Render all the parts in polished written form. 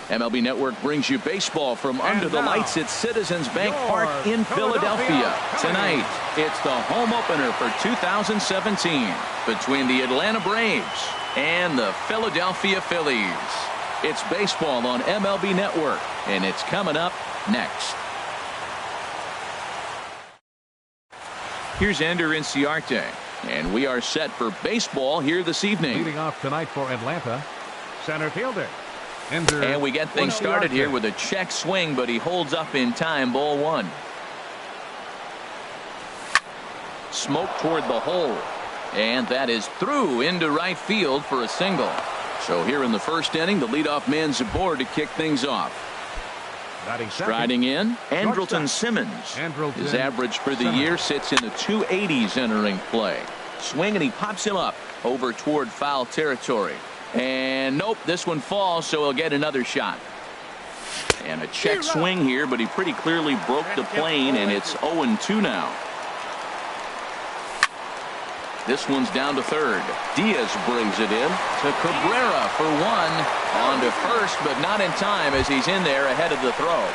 MLB Network brings you baseball from under the lights at Citizens Bank Park in Philadelphia. Tonight, it's the home opener for 2017 between the Atlanta Braves and the Philadelphia Phillies. It's baseball on MLB Network, and it's coming up next. Here's Ender Inciarte, and we are set for baseball here this evening. Leading off tonight for Atlanta, center fielder. And we get things started here with a check swing, but he holds up in time. Ball one. Smoke toward the hole, and that is through into right field for a single. So here in the first inning, the leadoff man's aboard to kick things off. Striding in, Andrelton Simmons. His average for the year sits in the 280s entering play. Swing, and he pops him up over toward foul territory. And nope, this one falls, so he'll get another shot. And a check swing here, but he pretty clearly broke the plane, and it's 0-2 now. This one's down to third. Diaz brings it in to Cabrera for one. On to first, but not in time as he's in there ahead of the throw.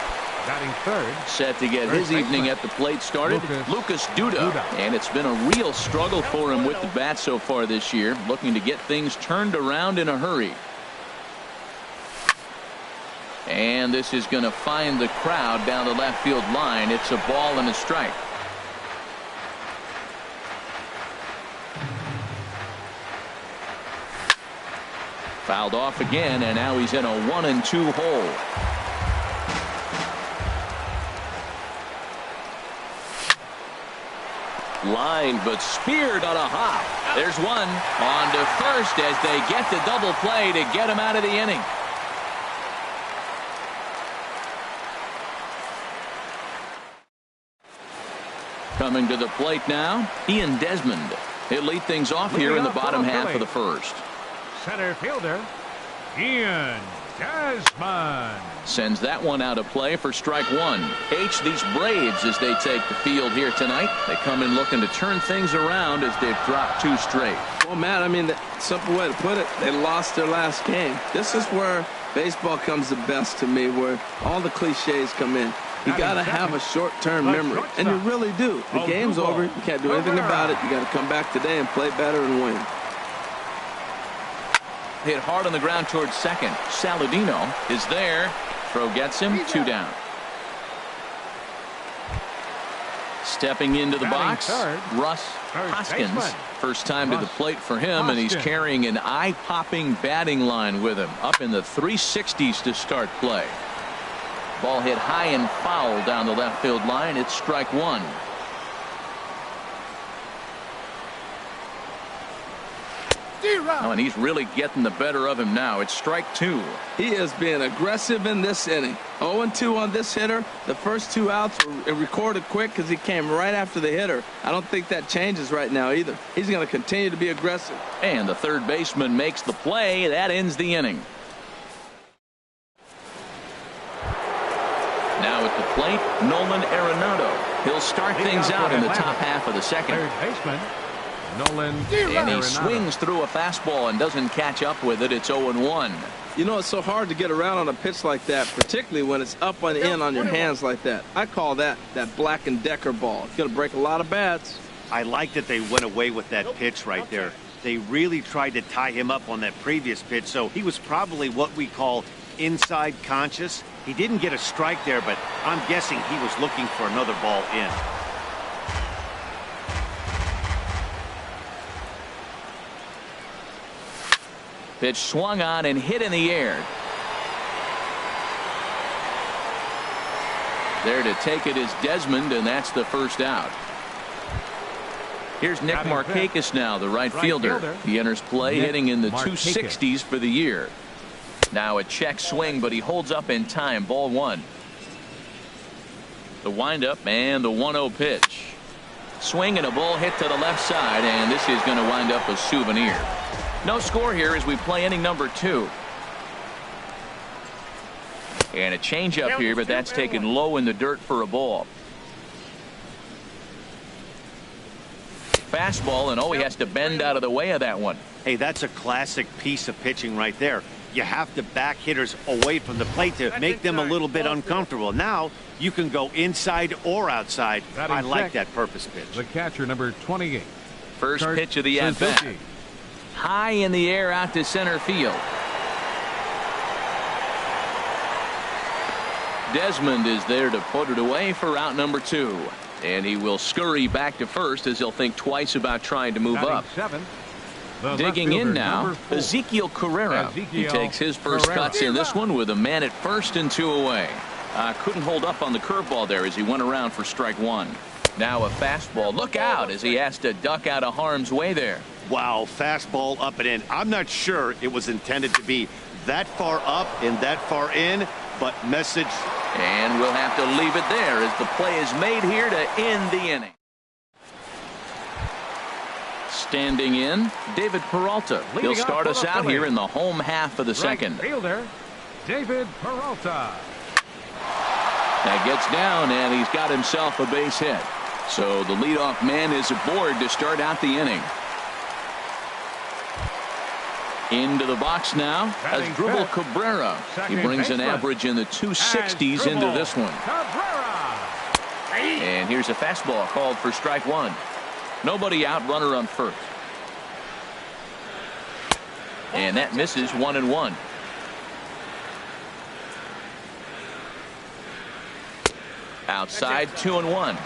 Batting third. Set to get his evening at the plate started, Lucas Duda. And it's been a real struggle for him with the bat so far this year, looking to get things turned around in a hurry. And this is going to find the crowd down the left field line. It's a ball and a strike. Fouled off again, and now he's in a 1-2 hole. Line, but speared on a hop. There's one. On to first as they get the double play to get him out of the inning. Coming to the plate now, Ian Desmond. He'll lead things off here in the bottom half of the first. Center fielder, Ian Desmond. Sends that one out of play for strike one. These Braves, as they take the field here tonight, they come in looking to turn things around as they've dropped two straight. Well, Matt, I mean, the simple way to put it, they lost their last game. This is where baseball comes the best to me, where all the cliches come in. You got to have a short-term memory, and you really do. The game's over. You can't do anything about it. You got to come back today and play better and win. Hit hard on the ground towards second. Saladino is there. Throw gets him. Two down. Stepping into the box, Russ Hoskins. First time to the plate for him, and he's carrying an eye-popping batting line with him. Up in the 360s to start play. Ball hit high and foul down the left field line. It's strike one. Oh, and he's really getting the better of him now. It's strike two. He is being aggressive in this inning. 0-2 on this hitter. The first two outs were recorded quick because he came right after the hitter. I don't think that changes right now either. He's going to continue to be aggressive. And the third baseman makes the play. That ends the inning. Now at the plate, Nolan Arenado. He'll start things out in the top half of the second. Third baseman, Nolan and he swings through a fastball and doesn't catch up with it. It's 0-1. You know, it's so hard to get around on a pitch like that, particularly when it's up and in on your hands like that. I call that Black & Decker ball. It's going to break a lot of bats. I like that they went away with that pitch right there. They really tried to tie him up on that previous pitch, so he was probably what we call inside conscious. He didn't get a strike there, but I'm guessing he was looking for another ball in. Pitch swung on and hit in the air. There to take it is Desmond, and that's the first out. Here's Nick Markakis now, the right fielder. He enters play hitting in the 260s for the year. Now a check swing, but he holds up in time. Ball one. The windup and the 1-0 pitch. Swing and a ball hit to the left side, and this is going to wind up a souvenir. No score here as we play inning number 2. And a changeup here, but that's taken low in the dirt for a ball. Fastball, and he has to bend out of the way of that one. Hey, that's a classic piece of pitching right there. you have to back hitters away from the plate to make them a little bit uncomfortable. Now you can go inside or outside. I like that purpose pitch. The catcher, number 28. First pitch of the at-bat. High in the air out to center field. Desmond is there to put it away for out number 2. And he will scurry back to first as he'll think twice about trying to move up. Digging in now, Ezekiel Carrera. He takes his first cuts in this one with a man at first and 2 away. Couldn't hold up on the curveball there as he went around for strike 1. Now a fastball. Look out as he has to duck out of harm's way there. Wow, fastball up and in. I'm not sure it was intended to be that far up and that far in, but message. And we'll have to leave it there as the play is made here to end the inning. Standing in, David Peralta. He'll start us out here in the home half of the second. Fielder, David Peralta. That gets down, and he's got himself a base hit. So the leadoff man is aboard to start out the inning. Into the box now, Asdrubal Cabrera. He brings an average in the 260s into this one. And here's a fastball called for strike 1. Nobody out, runner on first. And that misses 1-1. Outside 2-1.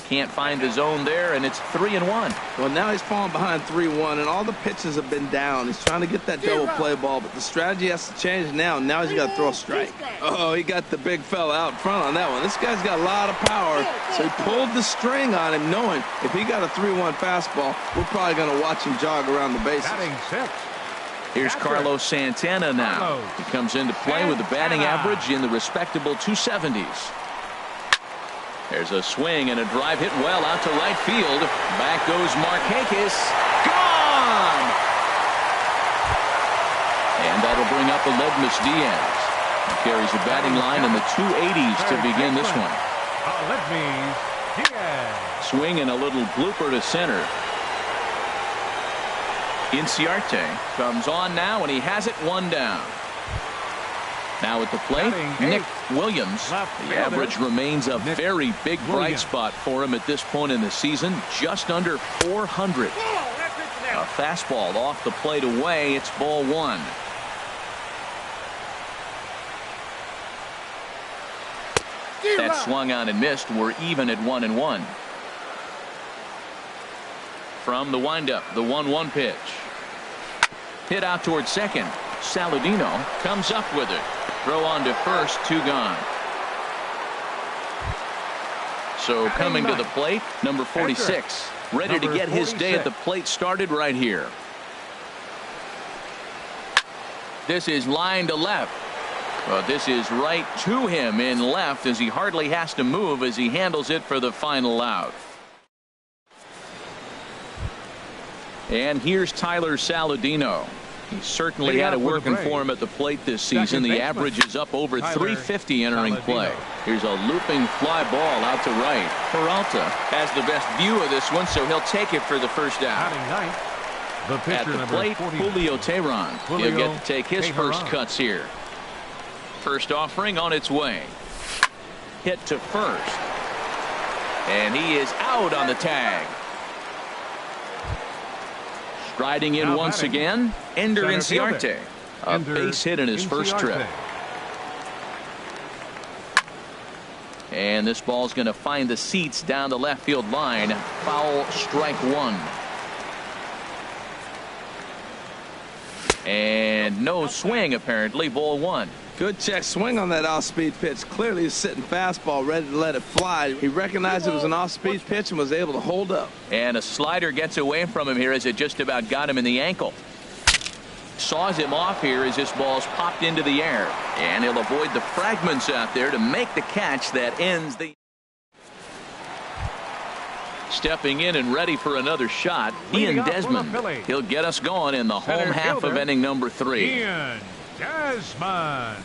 Can't find the zone there, and it's 3-1. Well, now he's falling behind 3-1, and all the pitches have been down. He's trying to get that double play ball, but the strategy has to change now. Now he's got to throw a strike. Oh, he got the big fella out front on that one. This guy's got a lot of power, so he pulled the string on him, knowing if he got a 3-1 fastball, we're probably going to watch him jog around the bases. Here's Carlos Santana now. He comes into play with a batting average in the respectable 270s. There's a swing and a drive hit well out to right field. Back goes Markakis. Gone! And that'll bring up Aledmys Diaz. He carries a batting line in the 280s to begin this one. Aledmys Diaz. Swing and a little blooper to center. Inciarte comes on now, and he has it 1 down. Now at the plate, Nick Williams. The average remains a very big bright spot for him at this point in the season, just under 400. A fastball off the plate away. It's ball 1. That swung on and missed. We're even at 1-1. From the windup, the 1-1 pitch. Hit out towards second. Saladino comes up with it. Throw on to first, 2 gone. So coming to the plate, number 46. Ready to get his day at the plate started right here. This is line to left. But this is right to him in left as he hardly has to move as he handles it for the final out. And here's Tyler Saladino. He certainly had it working for him at the plate this season. The average is up over 350 entering play. Here's a looping fly ball out to right. Peralta has the best view of this one, so he'll take it for the first out. At the plate, Julio Teheran. He'll get to take his first cuts here. First offering on its way. Hit to first. And he is out on the tag. Striding in once again, Ender Inciarte. A base hit in his first trip. And this ball's going to find the seats down the left field line. Foul, strike 1. And no swing, apparently. Ball 1. Good check swing on that off-speed pitch. Clearly he's sitting fastball ready to let it fly. He recognized it was an off-speed pitch and was able to hold up. And a slider gets away from him here as it just about got him in the ankle. Saws him off here as this ball's popped into the air. And he'll avoid the fragments out there to make the catch that ends the... Stepping in and ready for another shot, Ian Desmond. He'll get us going in the home half of inning number 3. Ian Desmond.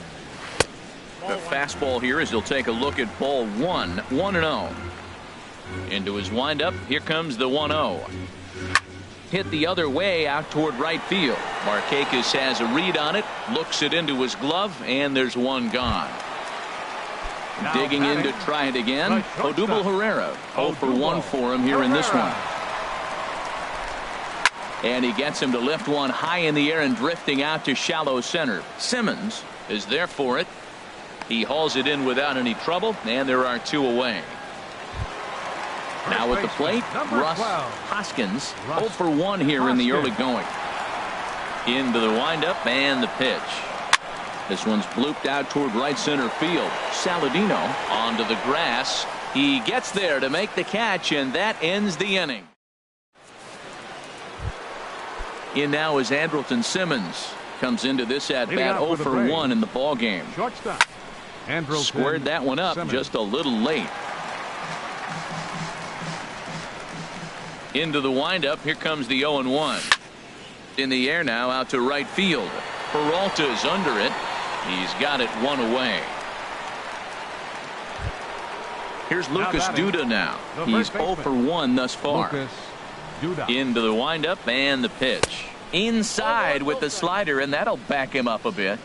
The fastball here as he'll take a look at ball 1. 1-0. Into his windup. Here comes the 1-0. hit the other way out toward right field. Markakis has a read on it, looks it into his glove, and there's one gone. Now digging in to try it again. Odubel Herrera. 0 for 1 for him here in this one. And he gets him to lift one high in the air and drifting out to shallow center. Simmons is there for it. He hauls it in without any trouble, and there are 2 away. Now at the plate, Russ Hoskins. 0 for 1 here in the early going. Into the windup and the pitch. This one's blooped out toward right center field. Saladino onto the grass. He gets there to make the catch, and that ends the inning. In now is Andrelton Simmons. Comes into this at bat 0 for 1 in the ball game. Shortstop. Squared that one up just a little late. Into the windup. Here comes the 0-1. In the air now out to right field. Peralta is under it. He's got it 1 away. Here's Lucas Duda now. He's 0 for 1 thus far. Into the windup and the pitch. Inside with the slider, and that'll back him up a bit.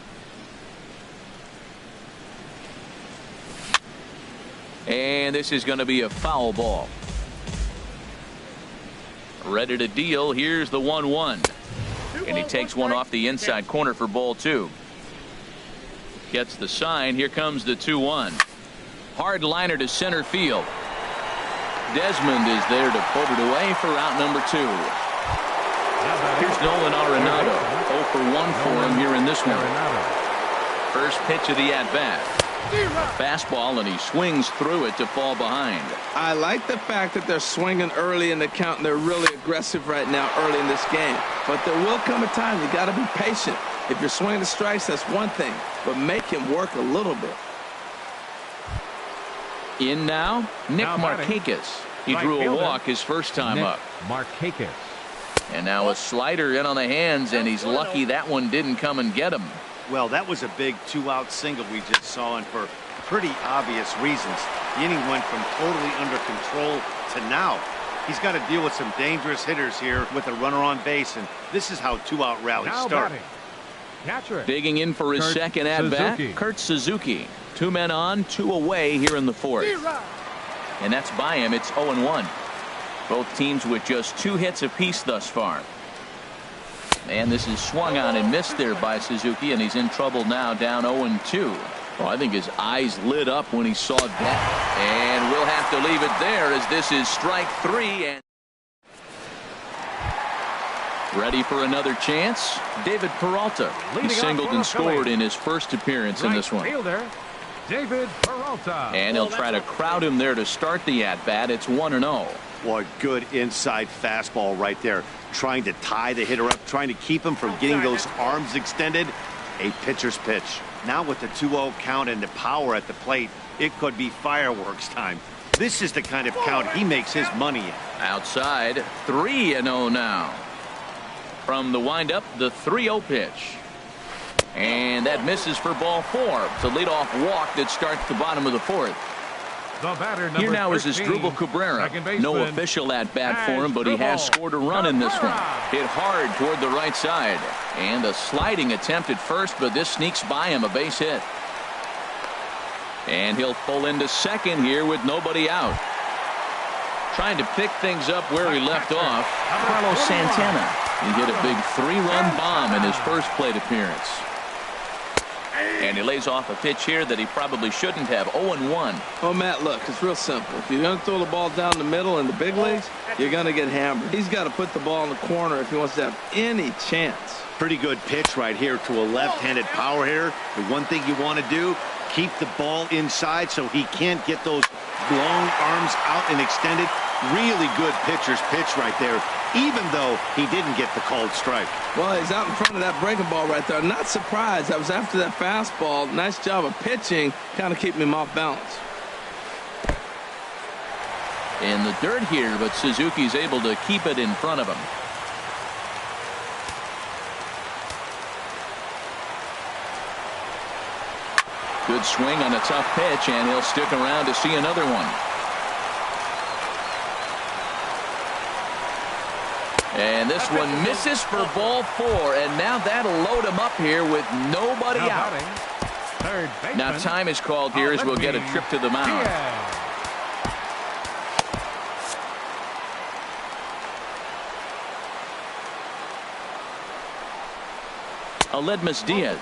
And this is going to be a foul ball. Ready to deal. Here's the 1-1. And he takes one off the inside corner for ball 2. Gets the sign. Here comes the 2-1. Hard liner to center field. Desmond is there to put it away for out number 2. Here's Nolan Arenado. 0 for 1 for him here in this one. First pitch of the at-bat. A fastball, and he swings through it to fall behind. I like the fact that they're swinging early in the count, and they're really aggressive right now early in this game. But there will come a time you got to be patient. If you're swinging the strikes, that's one thing, but make him work a little bit. In now, Nick Markakis. He drew a walk his first time up. Markakis. And now a slider in on the hands, and he's lucky that one didn't come and get him. Well, that was a big 2-out single we just saw, and for pretty obvious reasons. The inning went from totally under control to now. He's got to deal with some dangerous hitters here with a runner on base, and this is how 2-out rallies start. Digging in for his second at-bat, Kurt Suzuki. 2 men on, 2 away here in the 4th. And that's by him. It's 0-1. Both teams with just 2 hits apiece thus far. And this is swung on and missed there by Suzuki, and he's in trouble now, down 0-2. Well, I think his eyes lit up when he saw that. And we'll have to leave it there as this is strike 3. And ready for another chance. David Peralta. He singled and scored in his first appearance in this one. David Peralta. And he'll try to crowd him there to start the at-bat. It's 1-0. What good inside fastball right there. Trying to tie the hitter up, trying to keep him from getting those arms extended. A pitcher's pitch. Now with the 2-0 count and the power at the plate, it could be fireworks time. This is the kind of count he makes his money in. Outside, 3-0 now. From the windup, the 3-0 pitch. And that misses for ball 4. It's a leadoff walk that starts the bottom of the 4th. Here now is Asdrubal Cabrera. No official at-bat for him, but he has scored a run in this one. Hit hard toward the right side. And a sliding attempt at first, but this sneaks by him, a base hit. And he'll pull into second here with nobody out. Trying to pick things up where he left off, Carlos Santana. He hit a big 3-run bomb in his first plate appearance. And he lays off a pitch here that he probably shouldn't have. 0-1. Oh, Matt, look, it's real simple. If you're going to throw the ball down the middle in the big leagues, you're going to get hammered. He's got to put the ball in the corner if he wants to have any chance. Pretty good pitch right here to a left-handed power hitter. The one thing you want to do, keep the ball inside so he can't get those long arms out and extended. Really good pitcher's pitch right there, even though he didn't get the called strike. Well, he's out in front of that breaking ball right there. Not surprised. I was after that fastball. Nice job of pitching, kind of keeping him off balance. In the dirt here, but Suzuki's able to keep it in front of him. Good swing on a tough pitch, and he'll stick around to see another one. And this one misses for ball 4, and now that'll load him up here with nobody out. Third baseman, now time is called here as we'll get a trip to the mound. Aledmys Diaz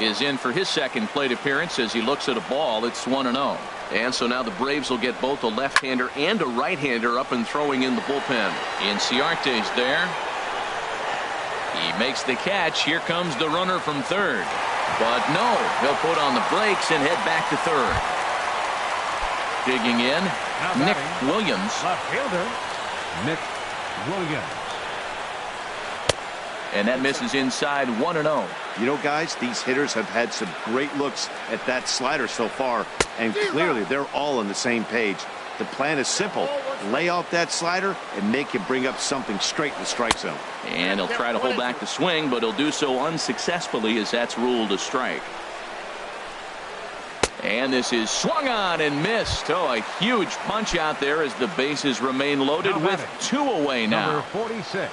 is in for his second plate appearance as he looks at a ball. It's 1-0. And so now the Braves will get both a left-hander and a right-hander up and throwing in the bullpen. Inciarte's there. He makes the catch. Here comes the runner from third. But no, he'll put on the brakes and head back to third. Digging in, Nick Williams. Left fielder, Nick Williams. And that misses inside, 1-0. You know, guys, these hitters have had some great looks at that slider so far, and clearly they're all on the same page. The plan is simple. Lay off that slider and make him bring up something straight in the strike zone. And he'll try to hold back the swing, but he'll do so unsuccessfully as that's ruled a strike. And this is swung on and missed. Oh, a huge punch out there as the bases remain loaded with 2 away now. Number 46.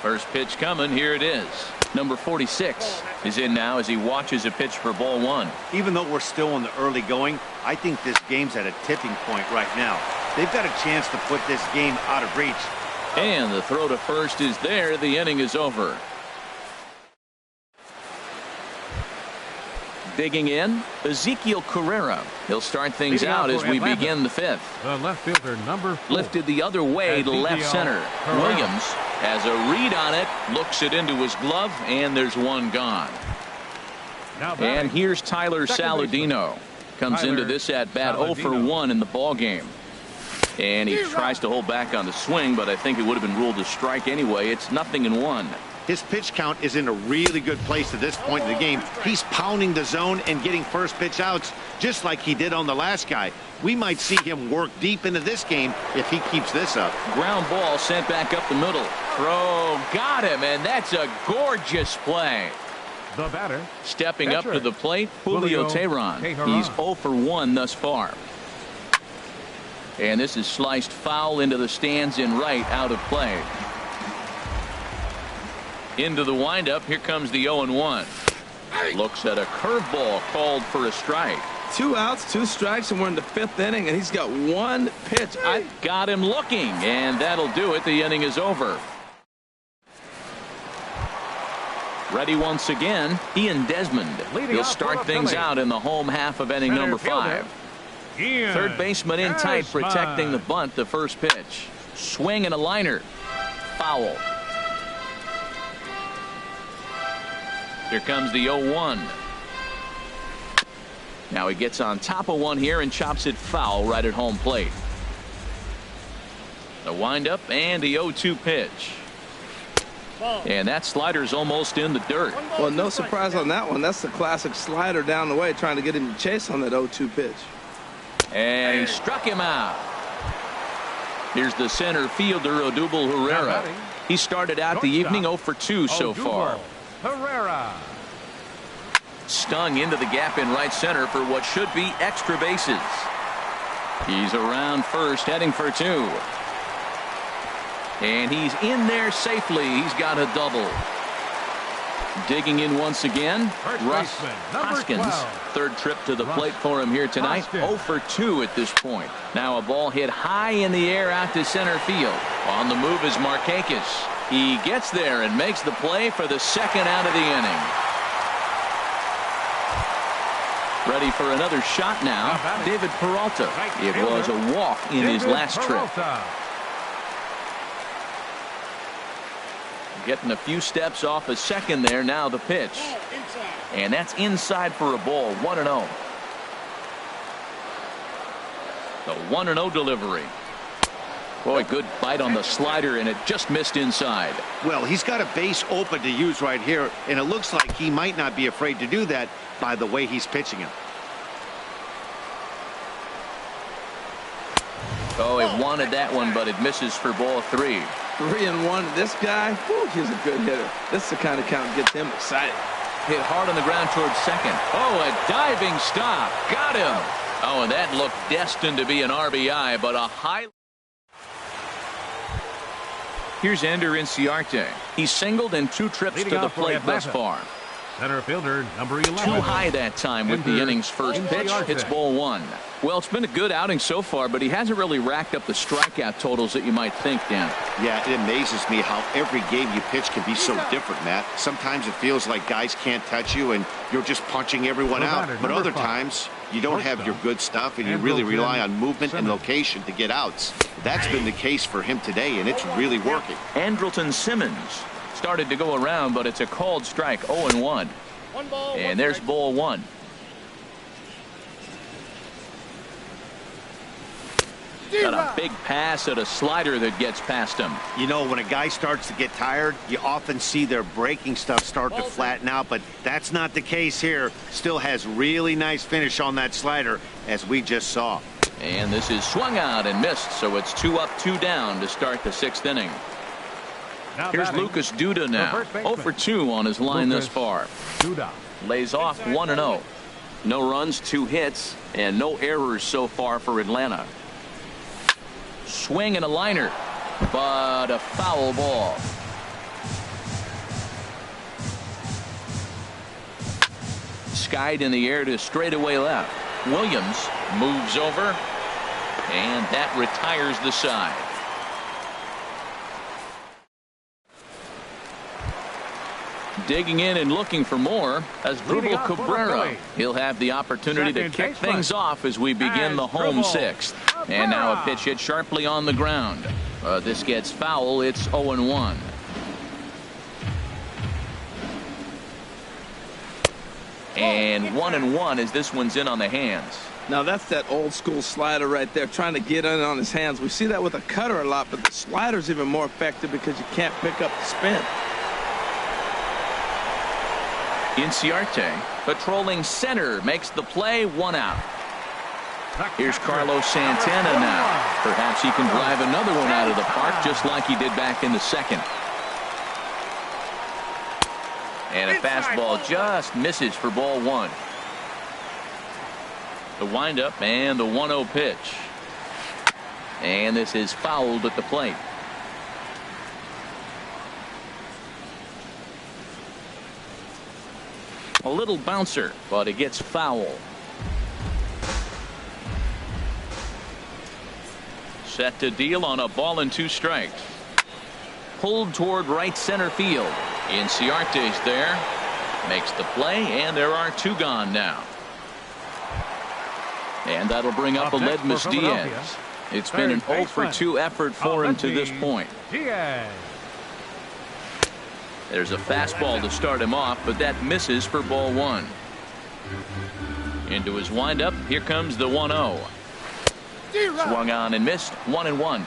First pitch coming. Here it is. Number 46 is in now as he watches a pitch for ball 1. Even though we're still in the early going, I think this game's at a tipping point right now. They've got a chance to put this game out of reach. And the throw to first is there. The inning is over. Digging in, Ezekiel Carrera. He'll start things Leading out out as for we Atlanta, begin the 5th. The left fielder, number 4. Lifted the other way to left Ezekiel center. Carrera. Williams has a read on it, looks it into his glove, and there's one gone. Now batting, and here's Tyler second Saladino. Comes Tyler into this at bat 0 for Saladino. 1 in the ball game. And he tries to hold back on the swing, but I think it would have been ruled a strike anyway. It's 0-1. His pitch count is in a really good place at this point in the game. He's pounding the zone and getting first pitch outs just like he did on the last guy. We might see him work deep into this game if he keeps this up. Ground ball sent back up the middle. Throw got him, and that's a gorgeous play. The batter, Stepping up to the plate, Julio Teheran. He's 0 for 1 thus far. And this is sliced foul into the stands in right, out of play. Into the windup. Here comes the 0-1. Looks at a curveball called for a strike. 2 outs, 2 strikes, and we're in the 5th inning, and he's got 1 pitch. I got him looking, and that'll do it. The inning is over. Ready once again, Ian Desmond. He'll start things out in the home half of inning number 5. Third baseman in tight, protecting the bunt. The first pitch. Swing and a liner. Foul. Here comes the 0-1. Now he gets on top of one here and chops it foul right at home plate. The windup and the 0-2 pitch. And that slider's almost in the dirt. Well, no surprise on that one. That's the classic slider down the way, trying to get him to chase on that 0-2 pitch. And he struck him out. Here's the center fielder, Odubel Herrera. He started out the evening 0 for 2 so far. Herrera. Stung into the gap in right center for what should be extra bases. He's around first, heading for 2. And he's in there safely. He's got a double. Digging in once again, Russ Hoskins. Third trip to the plate for him here tonight. 0 for 2 at this point. Now a ball hit high in the air out to center field. On the move is Markakis. He gets there and makes the play for the second out of the inning. Ready for another shot now, David Peralta. It was a walk in his last trip. Getting a few steps off a second there. Now the pitch. And that's inside for a ball. 1-0. The 1-0 delivery. Boy, good bite on the slider, and it just missed inside. Well, he's got a base open to use right here, and it looks like he might not be afraid to do that by the way he's pitching him. Oh, he wanted that one, but it misses for ball 3. 3-1. This guy, whew, he's a good hitter. This is the kind of count that gets him excited. Hit hard on the ground towards second. Oh, a diving stop. Got him. Oh, and that looked destined to be an RBI, but a high. Here's Ender Inciarte. He's singled in 2 trips Leading to the off for plate thus Atlanta. far. Center fielder, number 11. Too high that time with the Ender inning's first pitch. Inciarte. It's ball 1. Well, it's been a good outing so far, but he hasn't really racked up the strikeout totals that you might think, Dan. Yeah, it amazes me how every game you pitch can be so different, Matt. Sometimes it feels like guys can't touch you and you're just punching everyone No out. matter, But number other 5. times, you don't have your good stuff and you And really bullpen rely on movement and Simmons. location to get outs. That's been the case for him today, and it's really working. Andrelton Simmons started to go around, but it's a called strike, 0-1. And there's ball 1. Got a big pass at a slider that gets past him. You know, when a guy starts to get tired, you often see their breaking stuff start to flatten out, but that's not the case here. Still has really nice finish on that slider, as we just saw. And this is swung out and missed, so it's 2 up, 2 down to start the 6th inning. Now Here's batting, Lucas Duda now. first baseman. 0 for 2 on his line thus Lucas far. Duda. Lays off 1-0. No runs, 2 hits, and no errors so far for Atlanta. Swing and a liner, but a foul ball. Skied in the air to straightaway left. Williams moves over, and that retires the side. Digging in and looking for more as Leading Drupal off for the Cabrera. Phillies. He'll have the opportunity to Second kick baseman. things off as we begin And the home Drupal 6th. And now a pitch hit sharply on the ground. This gets foul. It's 0-1. And 1-1 as this one's in on the hands. Now that's that old school slider right there, trying to get in on his hands. We see that with a cutter a lot, but the slider's even more effective because you can't pick up the spin. Inciarte patrolling center makes the play, 1 out. Here's Carlos Santana now. Perhaps he can drive another one out of the park just like he did back in the 2nd. And a fastball just misses for ball 1. The windup and the 1-0 pitch. And this is fouled at the plate. A little bouncer, but it gets foul. Set to deal on a ball and 2 strikes. Pulled toward right center field. Inciarte's there. Makes the play, and there are 2 gone now. And that'll bring up Aledmus Diaz. It's been an 0 for 2 effort for him to this point. Diaz. There's a fastball to start him off, but that misses for ball 1. Into his windup, here comes the 1-0. Swung on and missed, 1-1.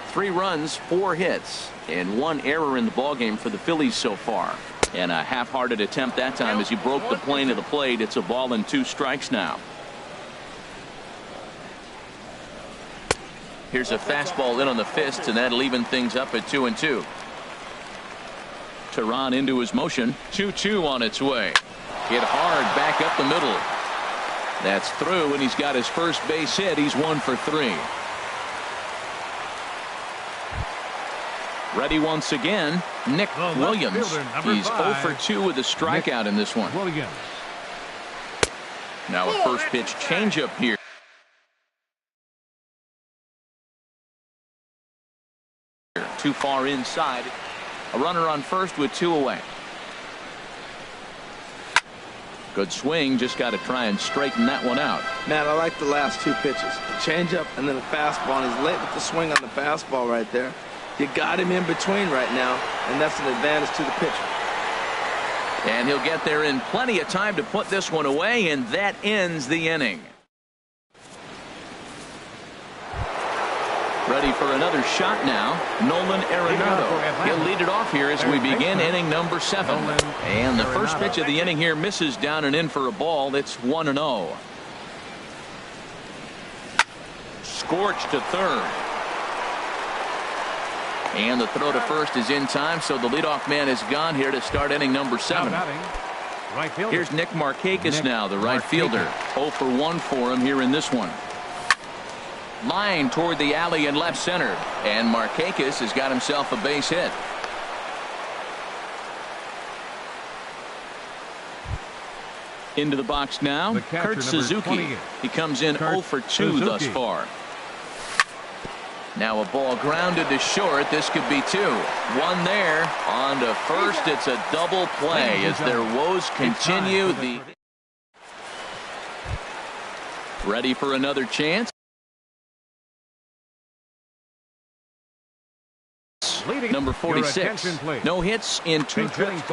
3 runs, 4 hits, and 1 error in the ballgame for the Phillies so far. And a half-hearted attempt that time as he broke the plane of the plate. It's a ball and 2 strikes now. Here's a fastball in on the fists, and that'll even things up at 2-2. Teheran into his motion. 2-2 on its way. Hit hard back up the middle. That's through, and he's got his first base hit. He's 1 for 3. Ready once again, Nick The left Williams. fielder, number He's 0 5. for 2 with a strikeout in this one. Williams. Now a first pitch changeup here. Too far inside. A runner on first with 2 away. Good swing, just got to try and straighten that one out. Matt, I like the last 2 pitches. A changeup and then a fastball. And he's late with the swing on the fastball right there. You got him in between right now, and that's an advantage to the pitcher. And he'll get there in plenty of time to put this one away, and that ends the inning. Ready for another shot now, Nolan Arenado. He'll lead it off here as we begin inning number 7. And the first pitch of the inning here misses down and in for a ball. It's 1-0. Scorched to third. And the throw to first is in time, so the leadoff man is gone here to start inning number 7. Right fielder. Here's Nick Markakis now, the right fielder. 0 for 1 for him here in this one. Line toward the alley in left center. And Markakis has got himself a base hit. Into the box now, Kurt Suzuki. He comes in 0 for 2 thus far. Now a ball grounded to short. This could be 2. One there. On to first. It's a double play as their woes continue. Ready for another chance. Number 46. No hits in 2 trips.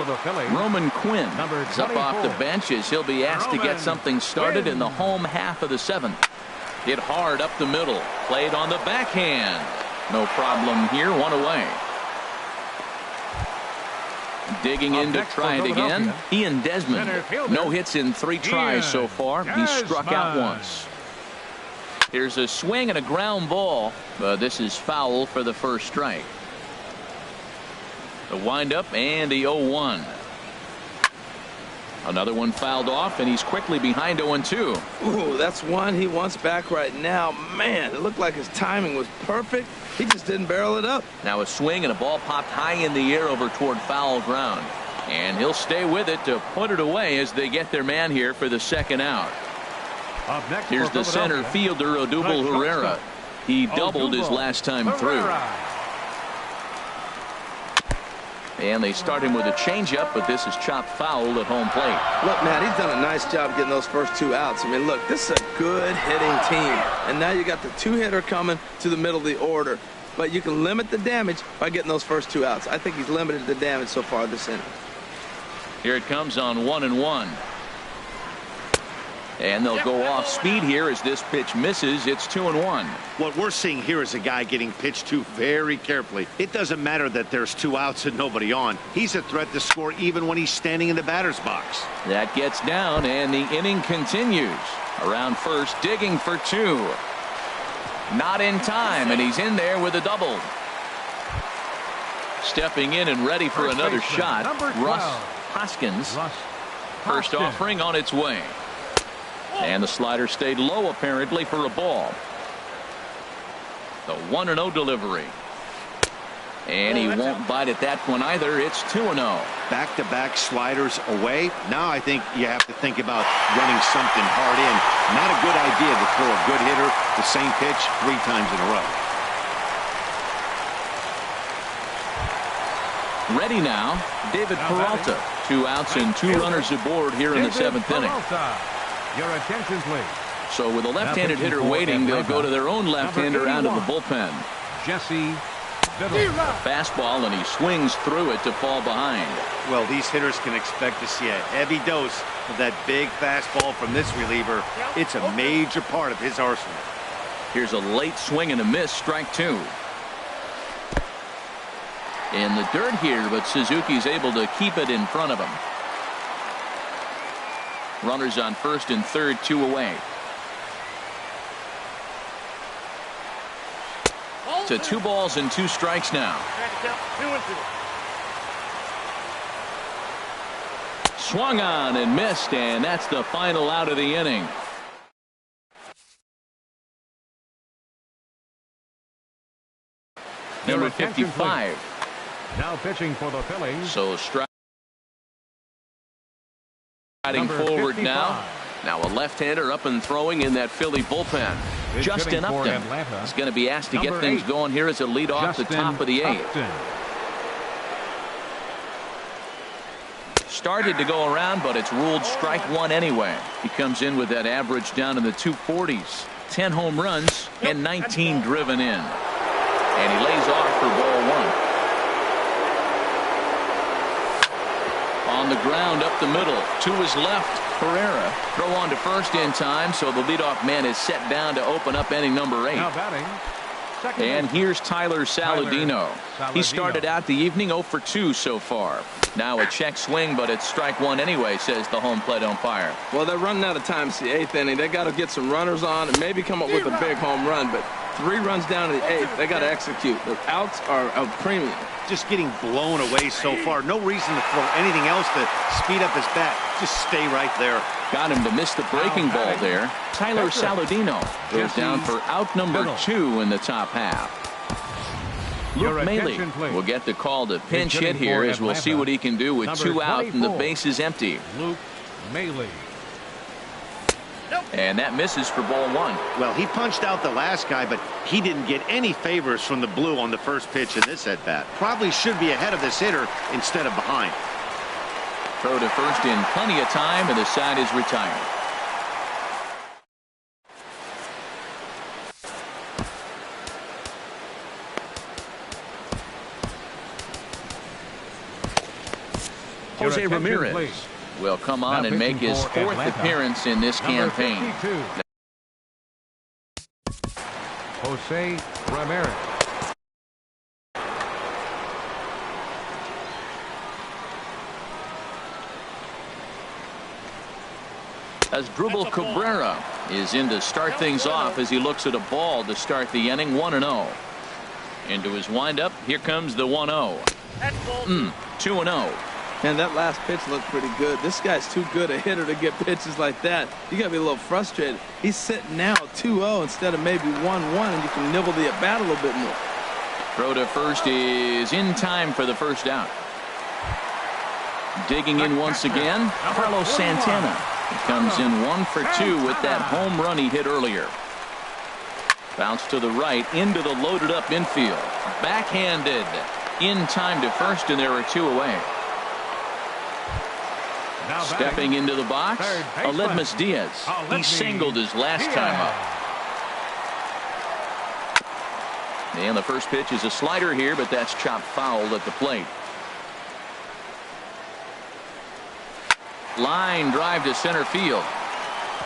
Roman Quinn is up off the bench as he'll be asked to get something started in the home half of the 7th. Hit hard up the middle. Played on the backhand. No problem here. 1 away. Digging in to try it again. Ian Desmond. No hits in 3 tries so far. He struck out once. Here's a swing and a ground ball. But this is foul for the first strike. The windup and the 0-1. Another one fouled off, and he's quickly behind 0-2. Ooh, that's one he wants back right now. Man, it looked like his timing was perfect. He just didn't barrel it up. Now a swing and a ball popped high in the air over toward foul ground. And he'll stay with it to put it away as they get their man here for the second out. Here's the center fielder, Odubel Herrera. He doubled his last time through. And they start him with a changeup, but this is chopped foul at home plate. Look, Matt, he's done a nice job getting those first 2 outs. I mean, look, this is a good hitting team. And now you got the 2-hitter coming to the middle of the order. But you can limit the damage by getting those first 2 outs. I think he's limited the damage so far this inning. Here it comes on 1-1. And they'll go off speed here as this pitch misses. It's 2-1. What we're seeing here is a guy getting pitched to very carefully. It doesn't matter that there's 2 outs and nobody on. He's a threat to score even when he's standing in the batter's box. That gets down, and the inning continues. Around first, digging for 2. Not in time, and he's in there with a double. Stepping in and ready for another shot, Russ Hoskins. First offering on its way. And the slider stayed low apparently for a ball. The 1-0 delivery. And he won't bite at that one either. It's 2-0. Back-to-back sliders away. Now I think you have to think about running something hard in. Not a good idea to throw a good hitter the same pitch 3 times in a row. Ready now, David Peralta. 2 outs and 2 runners aboard here in the 7th inning. Your attention, please. So with a left-handed hitter waiting, they'll go to their own left-hander out of the bullpen. Jesse Biddle. Fastball, and he swings through it to fall behind. Well, these hitters can expect to see a heavy dose of that big fastball from this reliever. It's a major part of his arsenal. Here's a late swing and a miss, strike 2. In the dirt here, but Suzuki's able to keep it in front of him. Runners on first and third, 2 away. To 2 balls and 2 strikes now. Swung on and missed, and that's the final out of the inning. Number 55. Now pitching for the Phillies. So striding forward now. Now a left-hander up and throwing in that Philly bullpen. Justin Upton is going to be asked to get things going here as a lead off the top of the 8th. Started to go around, but it's ruled strike 1 anyway. He comes in with that average down in the 240s. 10 home runs and 19 driven in. And he lays off for ball 1. On the ground up the middle to his left. Herrera throw on to first in time, so the leadoff man is set down to open up inning number 8. Now batting, and here's Tyler Saladino. He started out the evening 0 for 2 so far. Now a check swing, but it's strike 1 anyway, says the home plate umpire. Well, they're running out of time. It's the 8th inning. They got to get some runners on and maybe come up with a big home run, but 3 runs down to the 8th. They got to execute. The outs are a premium. Just getting blown away so far. No reason to throw anything else to speed up his bat. Just stay right there. Got him to miss the breaking ball there. Tyler Saladino goes down for out number 2 in the top half. Luke Maile will get the call to pinch hit here as we'll see what he can do with 2 out and the base is empty. Luke Maile. And that misses for ball 1. Well, he punched out the last guy, but he didn't get any favors from the blue on the first pitch in this at-bat. Probably should be ahead of this hitter instead of behind. Throw to first in plenty of time, and the side is retired. Jose Ramirez will come on and make his 4th appearance in this campaign. Jose Ramirez. Asdrubal Cabrera is in to start things off as he looks at a ball to start the inning. 1-0. Into his windup. Here comes the 1-0. 2-0. And that last pitch looked pretty good. This guy's too good a hitter to get pitches like that. You got to be a little frustrated. He's sitting now 2-0 instead of maybe 1-1, and you can nibble the at bat a little bit more. Throw to first is in time for the first out. Digging in once again, Carlos Santana. He comes in 1 for 2 with that home run he hit earlier. Bounce to the right into the loaded up infield. Backhanded in time to first, and there are 2 away. Stepping into the box, Aledmys Diaz. He singled his last time up. And the first pitch is a slider here, but that's chopped foul at the plate. Line drive to center field.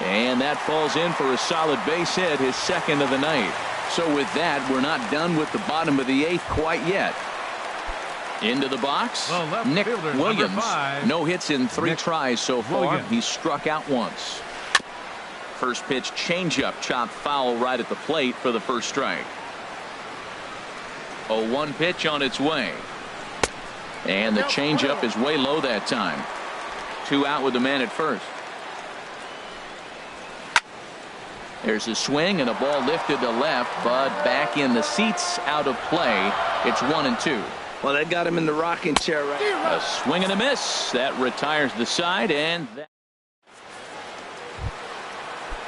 And that falls in for a solid base hit, his 2nd of the night. So with that, we're not done with the bottom of the 8th quite yet. Into the box, Nick Williams. No hits in 3 tries so far. He's struck out once. First pitch changeup, chopped foul right at the plate for the first strike. 0-1 pitch on its way. And the changeup is way low that time. 2 out with the man at first. There's a swing and a ball lifted to left, but back in the seats, out of play. It's 1-2. Well, they got him in the rocking chair right now. A swing and a miss. That retires the side, and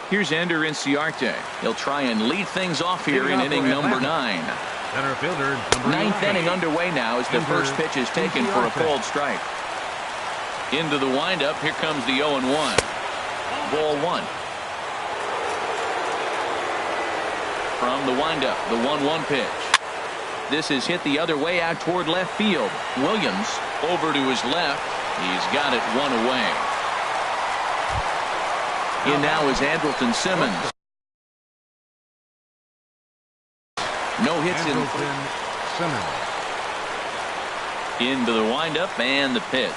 here's Ender Inciarte. He'll try and lead things off here in inning number 9. Center fielder, number 9th inning underway now as the first pitch is taken for a cold strike. Into the windup. Here comes the 0-1. Ball 1. From the windup, the 1-1 pitch. This is hit the other way out toward left field. Williams over to his left. He's got it 1 away. In now is Andrelton Simmons. No hits in. Simmons. Into the windup and the pitch.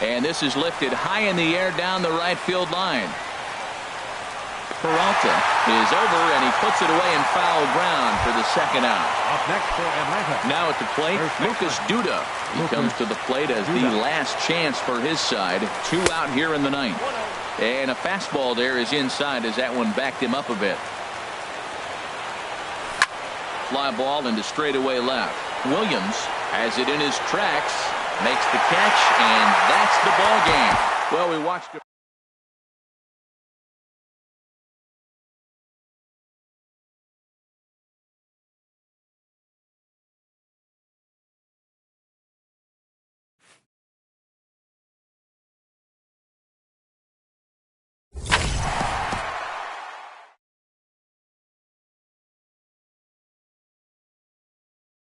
And this is lifted high in the air down the right field line. Peralta is over, and he puts it away in foul ground for the 2nd out. Up next for Atlanta. Now at the plate, Lucas Duda. He comes to the plate as the last chance for his side. 2 out here in the 9th. And a fastball there is inside as that one backed him up a bit. Fly ball into straightaway left. Williams has it in his tracks, makes the catch, and that's the ball game. Well, we watched it.